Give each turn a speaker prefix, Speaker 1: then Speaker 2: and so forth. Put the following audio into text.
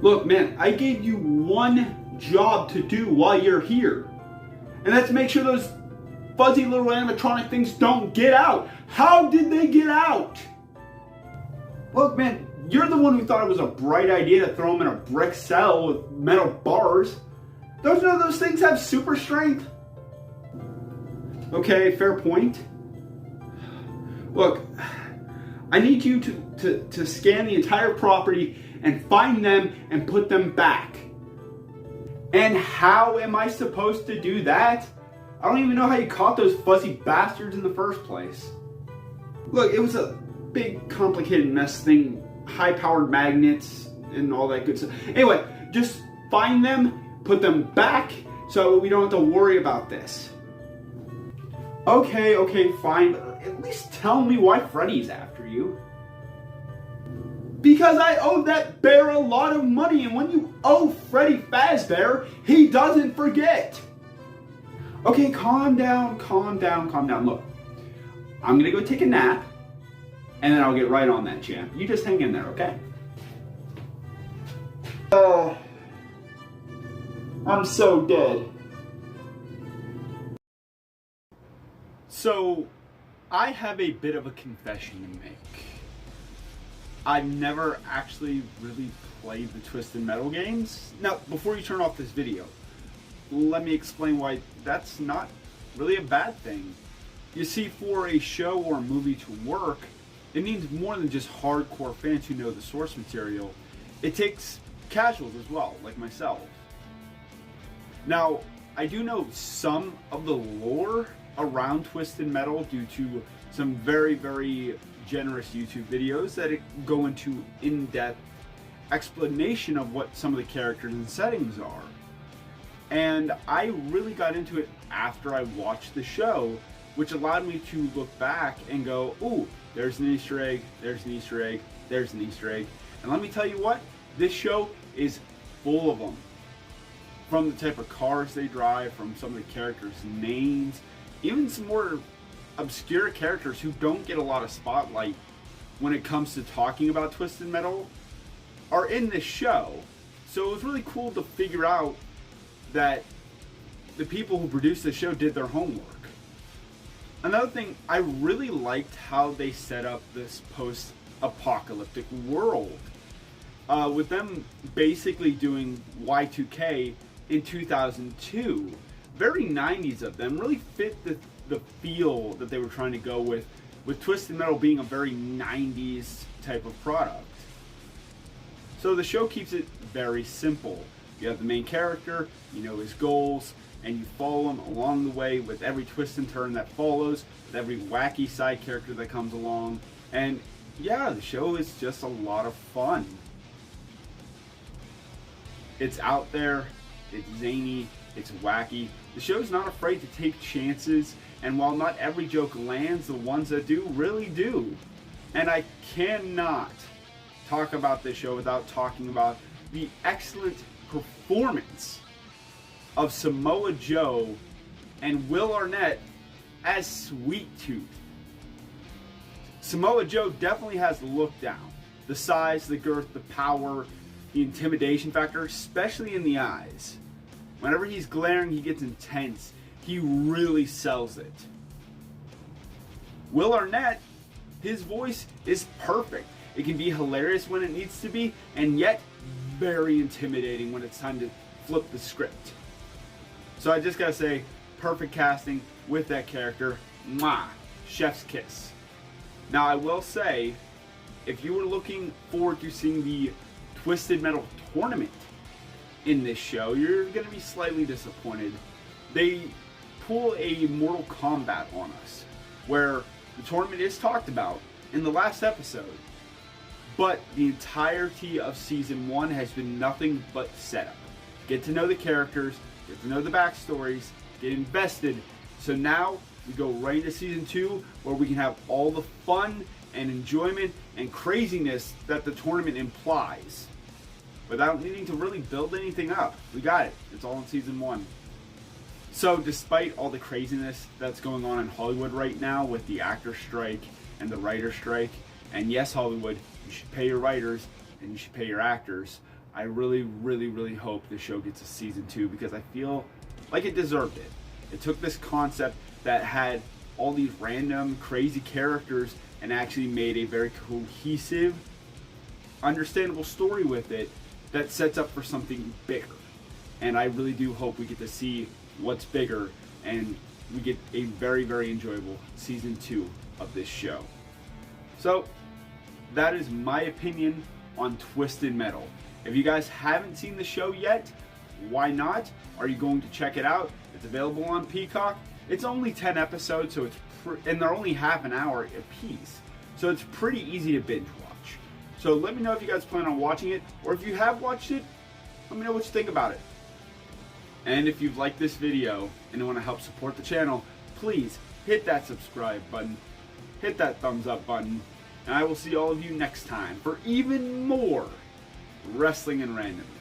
Speaker 1: Look, man, I gave you one job to do while you're here. And that's make sure those fuzzy little animatronic things don't get out. How did they get out? Look, man, you're the one who thought it was a bright idea to throw them in a brick cell with metal bars. Don't you know those things have super strength? Okay, fair point. Look, I need you to scan the entire property and find them and put them back. And how am I supposed to do that? I don't even know how you caught those fuzzy bastards in the first place. Look, it was a big, complicated mess thing. High-powered magnets and all that good stuff. Anyway, just find them, put them back, so we don't have to worry about this. Okay, fine, but at least tell me why Freddy's after you. Because I owe that bear a lot of money, and when you owe Freddy Fazbear, he doesn't forget. Okay, calm down. Look, I'm gonna go take a nap, and then I'll get right on that, champ. You just hang in there, okay? I'm so dead. So, I have a bit of a confession to make. I've never actually really played the Twisted Metal games. Now, before you turn off this video, let me explain why that's not really a bad thing. You see, for a show or a movie to work, it needs more than just hardcore fans who know the source material. It takes casuals as well, like myself. Now, I do know some of the lore around Twisted Metal due to some very, very generous YouTube videos that go into in-depth explanation of what some of the characters and settings are. And I really got into it after I watched the show, which allowed me to look back and go, ooh, there's an Easter egg, there's an Easter egg, there's an Easter egg. And let me tell you what, this show is full of them. From the type of cars they drive, from some of the characters' names, even some more obscure characters who don't get a lot of spotlight when it comes to talking about Twisted Metal are in this show. So it was really cool to figure out that the people who produced the show did their homework. Another thing, I really liked how they set up this post-apocalyptic world. With them basically doing Y2K in 2002. Very 90s of them, really fit the feel that they were trying to go with Twisted Metal being a very 90s type of product. So the show keeps it very simple. You have the main character, you know his goals, and you follow him along the way with every twist and turn that follows, with every wacky side character that comes along. And yeah, the show is just a lot of fun. It's out there, it's zany, it's wacky. The show's not afraid to take chances, and while not every joke lands, the ones that do really do. And I cannot talk about this show without talking about the excellent performance of Samoa Joe and Will Arnett as Sweet Tooth. Samoa Joe definitely has the look down. The size, the girth, the power, the intimidation factor, especially in the eyes. Whenever he's glaring, he gets intense. He really sells it. Will Arnett, his voice is perfect. It can be hilarious when it needs to be, and yet very intimidating when it's time to flip the script. So I just gotta say, perfect casting with that character. Mwah! Chef's kiss. Now I will say, if you were looking forward to seeing the Twisted Metal tournament in this show, you're going to be slightly disappointed. They pull a Mortal Kombat on us, where the tournament is talked about in the last episode, but the entirety of Season 1 has been nothing but setup. Get to know the characters, get to know the backstories, get invested, so now we go right into Season 2, where we can have all the fun and enjoyment and craziness that the tournament implies, without needing to really build anything up. We got it. It's all in Season 1. So despite all the craziness that's going on in Hollywood right now with the actor strike and the writer strike, and yes, Hollywood, you should pay your writers and you should pay your actors, I really, really, really hope the show gets a season 2 because I feel like it deserved it. It took this concept that had all these random, crazy characters and actually made a very cohesive, understandable story with it that sets up for something bigger. And I really do hope we get to see what's bigger and we get a very, very enjoyable season 2 of this show. So that is my opinion on Twisted Metal. If you guys haven't seen the show yet, why not? Are you going to check it out? It's available on Peacock. It's only 10 episodes, so and they're only half an hour a piece. So it's pretty easy to binge watch. So let me know if you guys plan on watching it, or if you have watched it, let me know what you think about it. And if you've liked this video and you want to help support the channel, please hit that subscribe button, hit that thumbs up button, and I will see all of you next time for even more Wrestling and Randomness.